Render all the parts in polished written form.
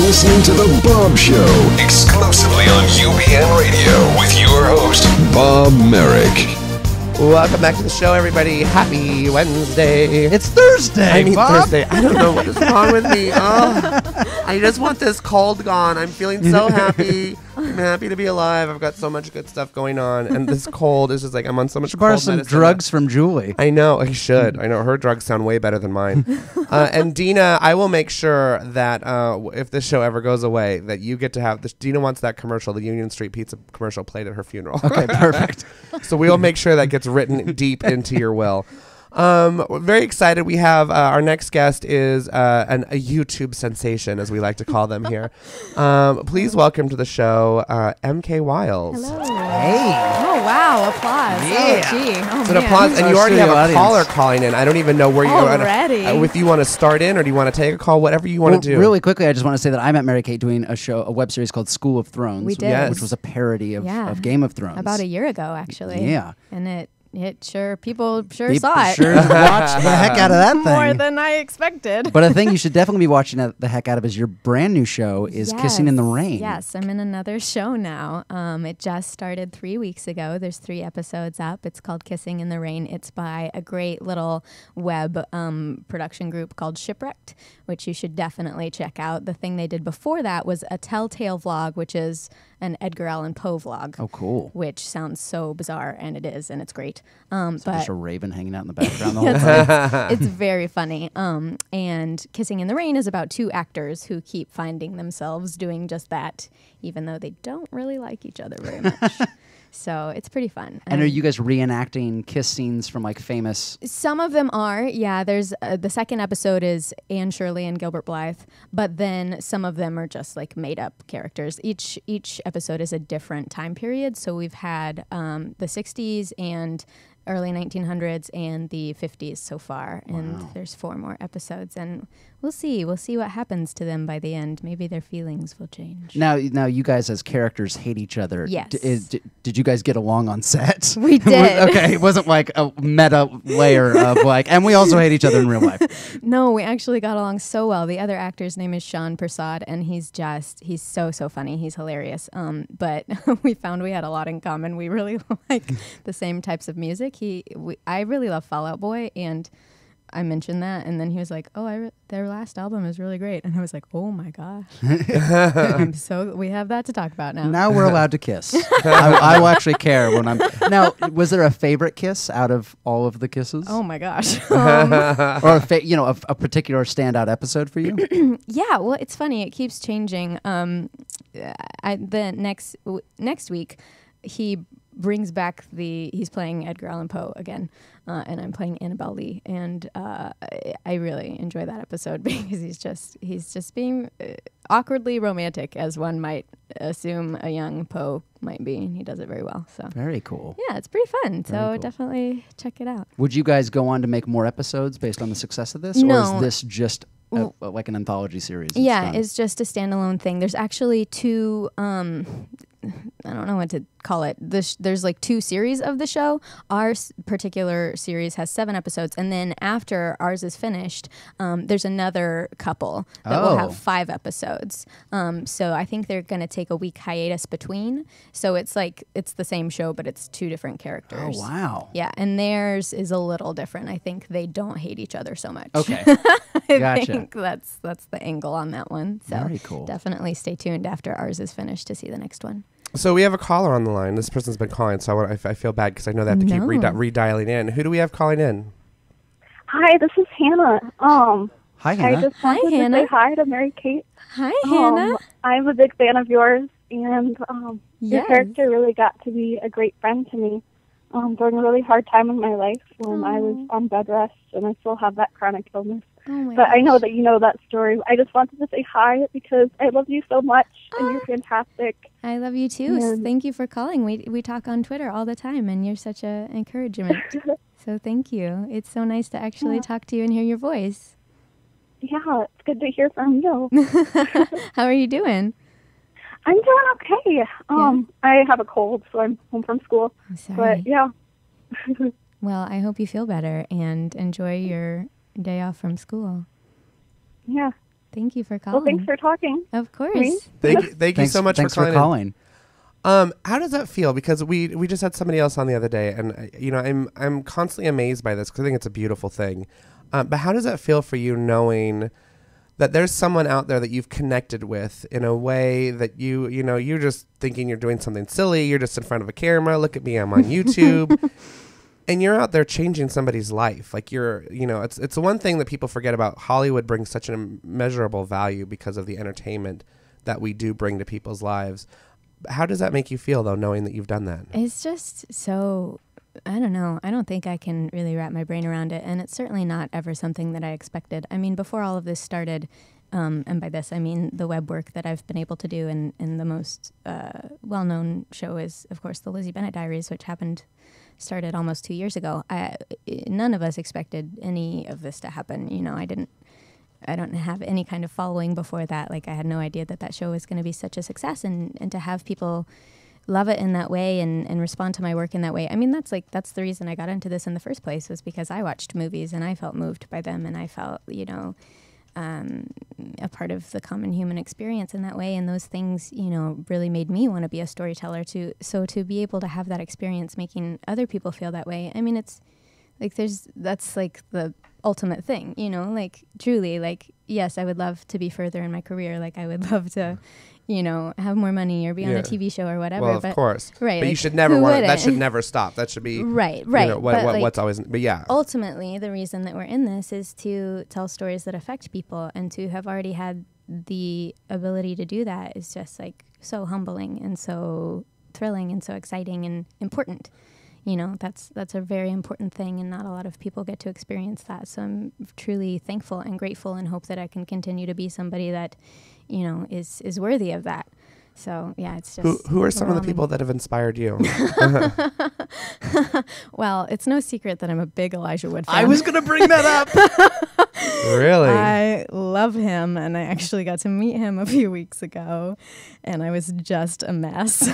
listening to The Bob Show, exclusively on UBN Radio, with your host, Bob Merrick. Welcome back to the show, everybody. Happy Wednesday. It's Thursday, Bob. Thursday. I don't know what is wrong with me. Oh, I just want this cold gone. I'm feeling so happy. I'm happy to be alive. I've got so much good stuff going on. And this cold is just like, I'm on so much cold Borrow some medicine. drugs from Julie. I know. I should. I know. Her drugs sound way better than mine. And Dina, I will make sure that if this show ever goes away, that you get to have this. Dina wants that commercial, the Union Street Pizza commercial, played at her funeral. Okay, perfect. So we'll make sure that gets written deep into your will. We're very excited. We have our next guest is a YouTube sensation, as we like to call them here. Please welcome to the show MK Wiles. Hello. Hey. Oh, wow. Applause. Yeah. Oh, gee. Oh, So an man. applause, and you already have a caller calling in. I don't even know where you Already? if you want to start in or do you want to take a call, whatever you want to do. Really quickly, I just want to say that I met Mary Kate doing a web series called School of Thrones, We did. Yes. which was a parody of Yeah. Game of Thrones. About a year ago, actually. Yeah. And people sure People saw it. sure watched the heck out of that thing. More than I expected. But a thing you should definitely be watching the heck out of is your brand new show is Kissing in the Rain. Yes, I'm in another show now. It just started 3 weeks ago. There's 3 episodes up. It's called Kissing in the Rain. It's by a great little web production group called Shipwrecked, which you should definitely check out. The thing they did before that was a Telltale vlog, which is an Edgar Allan Poe vlog. Oh, cool. Which sounds so bizarre, and it is, and it's great. So But just a raven hanging out in the background the whole time. it's very funny. And Kissing in the Rain is about 2 actors who keep finding themselves doing just that, even though they don't really like each other very much. So it's pretty fun. And are you guys reenacting kiss scenes from like famous? Some of them are, yeah. There's the second episode is Anne Shirley and Gilbert Blythe, but then some of them are just like made up characters. Each episode is a different time period. So we've had the 60s and early 1900s and the 50s so far, and there's 4 more episodes, and we'll see what happens to them by the end. Maybe their feelings will change. Now you guys as characters hate each other. Yes. Did you guys get along on set? We did. Okay, it wasn't like a meta layer of like, and we also hate each other in real life. No, we actually got along so well. The other actor's name is Sean Prasad, and he's so funny. He's hilarious. But we found we had a lot in common. We really like the same types of music. I really love Fall Out Boy, and I mentioned that, and then he was like, "Oh, their last album is really great," and I was like, "Oh my gosh!" We have that to talk about now. Now we're allowed to kiss. I will actually care when I'm. Now, was there a favorite kiss out of all of the kisses? Oh my gosh! Or a particular standout episode for you? Yeah, well, it's funny. It keeps changing. Next week, he brings back he's playing Edgar Allan Poe again, and I'm playing Annabelle Lee, and I really enjoy that episode because he's just being awkwardly romantic, as one might assume a young Poe might be, and he does it very well. So Very cool. yeah, it's pretty fun. Very So cool. Definitely check it out. Would you guys go on to make more episodes based on the success of this, or No. is this just like an anthology series? Yeah, done? it's just a standalone thing. There's actually 2. I don't know what to call it. There's like 2 series of the show. Our particular series has 7 episodes, and then after ours is finished, there's another couple that will have 5 episodes. So I think they're going to take a week hiatus between. So it's the same show, but it's 2 different characters. Oh, wow. Yeah, and theirs is a little different. I think they don't hate each other so much. Okay. I Gotcha. think that's the angle on that one. So Very cool. Definitely stay tuned after ours is finished to see the next one. So we have a caller on the line. This person's been calling, so I feel bad because I know they have to keep redialing in. Who do we have calling in? Hi, this is Hannah. Hi, Hannah. I just wanted to say hi to Mary Kate. Hi, Hannah. I'm a big fan of yours, and your Yes. character really got to be a great friend to me during a really hard time in my life when I was on bed rest, and I still have that chronic illness. Oh my But I know gosh. that you know that story. I just wanted to say hi because I love you so much, and you're fantastic. I love you too. And- Thank you for calling. We talk on Twitter all the time, and you're such an encouragement. So thank you. It's so nice to actually talk to you and hear your voice. Yeah, it's good to hear from you. How are you doing? I'm doing okay. I have a cold, so I'm home from school. I'm sorry. But yeah. Well, I hope you feel better and enjoy your day off from school. Yeah. Thank you for calling. Well, thanks for talking. Of course. Me? Thank you so much thanks for calling. calling. How does that feel? Because we just had somebody else on the other day, and I'm constantly amazed by this because I think it's a beautiful thing. But how does that feel for you, knowing that there's someone out there that you've connected with in a way that you're just thinking you're doing something silly. You're just in front of a camera. Look at me, I'm on YouTube. And you're out there changing somebody's life. Like it's the one thing that people forget about. Hollywood brings such an immeasurable value because of the entertainment that we do bring to people's lives. How does that make you feel, though, knowing that you've done that? It's just so, I don't know. I don't think I can really wrap my brain around it. And it's certainly not ever something that I expected. I mean, before all of this started, and by this I mean the web work that I've been able to do, and the most well-known show is, of course, the Lizzie Bennet Diaries, which started almost 2 years ago. None of us expected any of this to happen. I don't have any kind of following before that. Like, I had no idea that show was going to be such a success, and to have people love it in that way and respond to my work in that way. I mean, that's the reason I got into this in the first place, was because I watched movies and I felt moved by them, and I felt, a part of the common human experience in that way. And those things, really made me want to be a storyteller too. So to be able to have that experience making other people feel that way, I mean, it's like that's like the ultimate thing, like truly, like, yes, I would love to be further in my career. Like, I would love to, have more money or be on a TV show or whatever. Well, of course. Right. But like, you should never want that should never stop. That should be right. What's always, but yeah. Ultimately, the reason that we're in this is to tell stories that affect people, and to have already had the ability to do that is just like so humbling and so thrilling and so exciting and important. That's a very important thing, and not a lot of people get to experience that. So I'm truly thankful and grateful, and hope that I can continue to be somebody that, is worthy of that. So yeah, it's just who are some of the people that have inspired you? Well, it's no secret that I'm a big Elijah Wood fan. I was going to bring that up. Really? I love him, and I actually got to meet him a few weeks ago, and I was just a mess.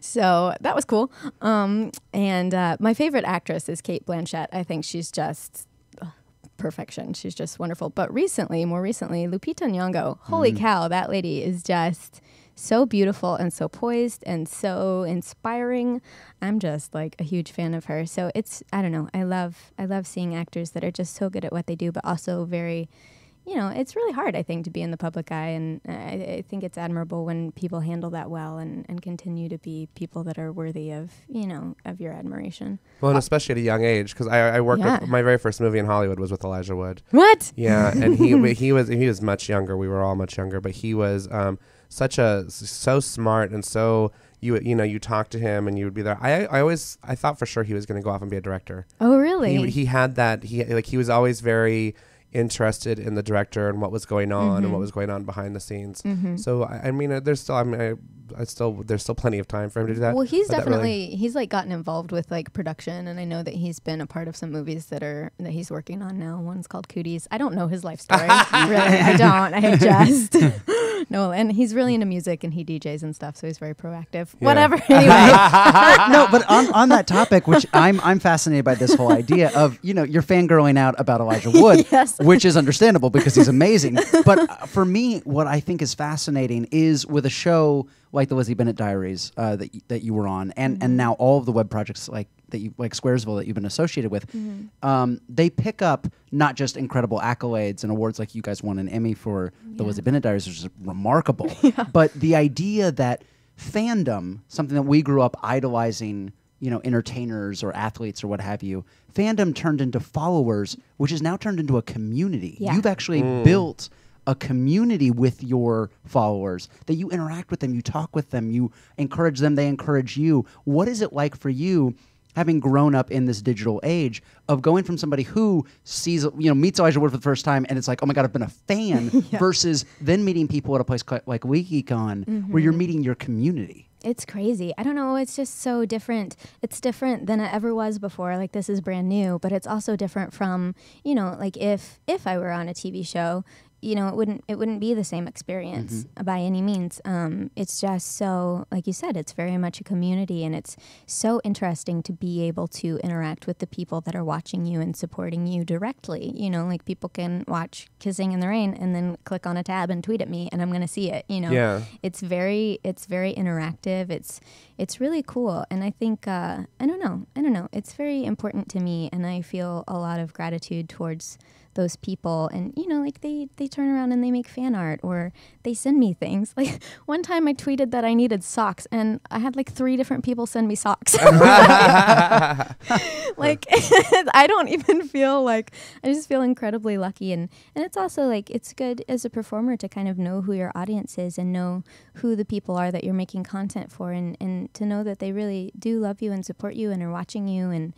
So that was cool. And my favorite actress is Cate Blanchett. I think she's just perfection. She's just wonderful. But more recently, Lupita Nyong'o. Holy cow, that lady is just so beautiful and so poised and so inspiring. I'm just like a huge fan of her. So I don't know. I love seeing actors that are just so good at what they do, but also very, it's really hard, I think, to be in the public eye. And I think it's admirable when people handle that well and continue to be people that are worthy of, of your admiration. Well, and especially at a young age, because I worked with, my very first movie in Hollywood was with Elijah Wood. What? Yeah, and he was much younger. We were all much younger, but he was so smart, and so you talk to him and you would be there. I thought for sure he was going to go off and be a director. Oh, really? He had that. He was always very interested in the director and what was going on and what was going on behind the scenes. So I mean, there's still plenty of time for him to do that. Well, he's he's like gotten involved with like production, and I know that he's been a part of some movies that he's working on now. One's called Cooties. I don't know his life story. Really, I don't. I just no. And he's really into music, and he DJs and stuff, so he's very proactive. Yeah. Whatever. Anyway. No, but on that topic, which I'm fascinated by this whole idea of you're fangirling out about Elijah Wood. Yes. Which is understandable because he's amazing. But for me, what I think is fascinating is with a show like the Lizzie Bennet Diaries that you were on, and now all of the web projects like Squaresville that you've been associated with, they pick up not just incredible accolades and awards like you guys won an Emmy for the Lizzie Bennet Diaries, which is remarkable, but the idea that fandom, something that we grew up idolizing, entertainers or athletes or what have you, fandom turned into followers, which is now turned into a community. Yeah. You've actually built a community with your followers, that you interact with them, you talk with them, you encourage them, they encourage you. What is it like for you, having grown up in this digital age, of going from somebody who meets Elijah Wood for the first time and it's like, oh my God, I've been a fan, versus then meeting people at a place like WikiCon where you're meeting your community? It's crazy. I don't know. It's just so different. It's different than it ever was before. Like, this is brand new, but it's also different from, like if I were on a TV show, it wouldn't be the same experience by any means. It's just so, like you said, it's very much a community, and it's so interesting to be able to interact with the people that are watching you and supporting you directly. Like people can watch Kissing in the Rain and then click on a tab and tweet at me, and I'm going to see it. Yeah. It's very interactive. It's really cool, and I think I don't know. It's very important to me, and I feel a lot of gratitude towards those people. And like they turn around and they make fan art, or they send me things. Like one time I tweeted that I needed socks, and I had like 3 different people send me socks. Like I don't even feel like, I just feel incredibly lucky. And it's also like, it's good as a performer to kind of know who your audience is and know who the people are that you're making content for, and to know that they really do love you and support you and are watching you. And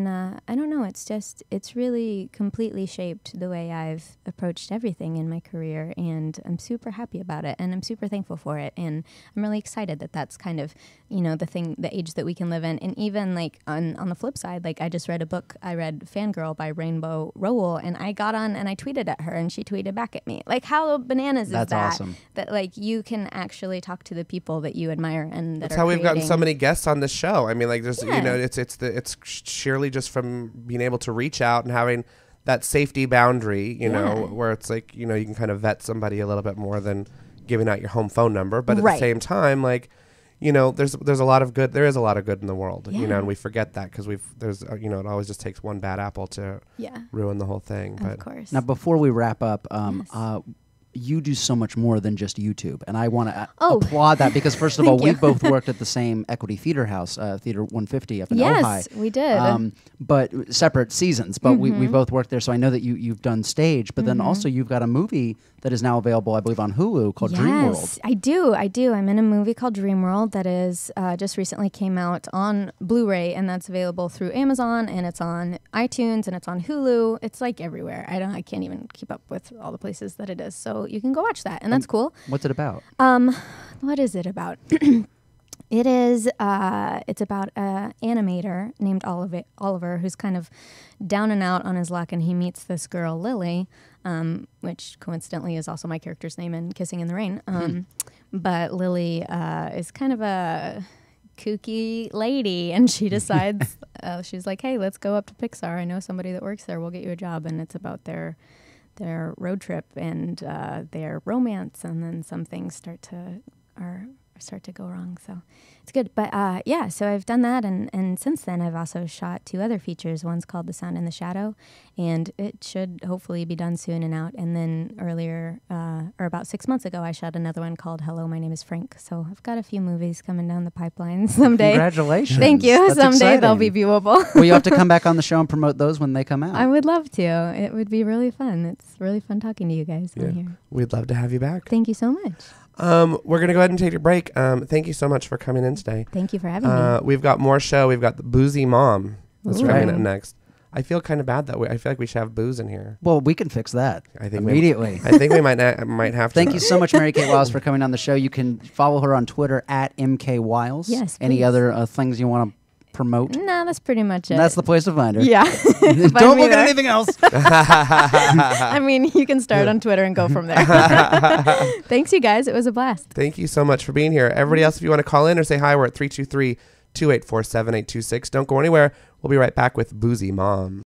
I don't know, it's really completely shaped the way I've approached everything in my career, and I'm super happy about it, and I'm super thankful for it, and I'm really excited that that's kind of, the age that we can live in. And even like on the flip side, like I just read a book, I read Fangirl by Rainbow Rowell, and I got on and I tweeted at her and she tweeted back at me. Like, how bananas is that? That's awesome. That like you can actually talk to the people that you admire, and that's how we've gotten so many guests on this show. I mean, like just it's sheerly just from being able to reach out and having that safety boundary, where it's like, you can kind of vet somebody a little bit more than giving out your home phone number. But at the same time, like, there's a lot of good. There is a lot of good in the world, and we forget that because it always just takes one bad apple to ruin the whole thing. Of course. Now, before we wrap up, you do so much more than just YouTube, and I want to applaud that, because first of all, we both worked at the same Equity Theater House, Theater 150 up in Ojai. Yes, we did. But separate seasons, but we both worked there, so I know that you've done stage, but then also you've got a movie that is now available, I believe, on Hulu called Dreamworld. Yes, I do. I'm in a movie called Dreamworld that is just recently came out on Blu-ray, and that's available through Amazon, and it's on iTunes, and it's on Hulu. It's like everywhere. I can't even keep up with all the places that it is. So you can go watch that, and that's cool. What's it about? What is it about? It's about an animator named Oliver, who's kind of down and out on his luck, and he meets this girl, Lily, which coincidentally is also my character's name in Kissing in the Rain. But Lily is kind of a kooky lady, and she decides, she's like, hey, let's go up to Pixar. I know somebody that works there. We'll get you a job. And it's about their road trip and their romance, and then some things start to go wrong. So it's good. But so I've done that, and since then I've also shot 2 other features. One's called The Sound in the Shadow, and it should hopefully be done soon and out. And then earlier, or about 6 months ago, I shot another one called Hello, My Name is Frank. So I've got a few movies coming down the pipeline someday. Congratulations. Thank you. That's Someday exciting. they'll be viewable. Well, you have to come back on the show and promote those when they come out. I would love to. It would be really fun. It's really fun talking to you guys on here. We'd love to have you back. Thank you so much. We're going to go ahead and take a break. Thank you so much for coming in today. Thank you for having me. We've got more show. We've got the Boozy Mom that's Ooh. coming up next. I feel kind of bad that I feel like we should have booze in here. Well, we can fix that I think immediately. I think we might have to. Thank you so much, Mary Kate Wiles, for coming on the show. You can follow her on Twitter at MKWiles. Yes, Any please. other things you want to promote? No, that's pretty much it. That's the place to find her. Yeah. Don't look at anything else. I mean, you can start on Twitter and go from there. Thanks, you guys. It was a blast. Thank you so much for being here. Everybody else, if you want to call in or say hi, we're at 323-284-7826. Don't go anywhere. We'll be right back with Boozy Mom.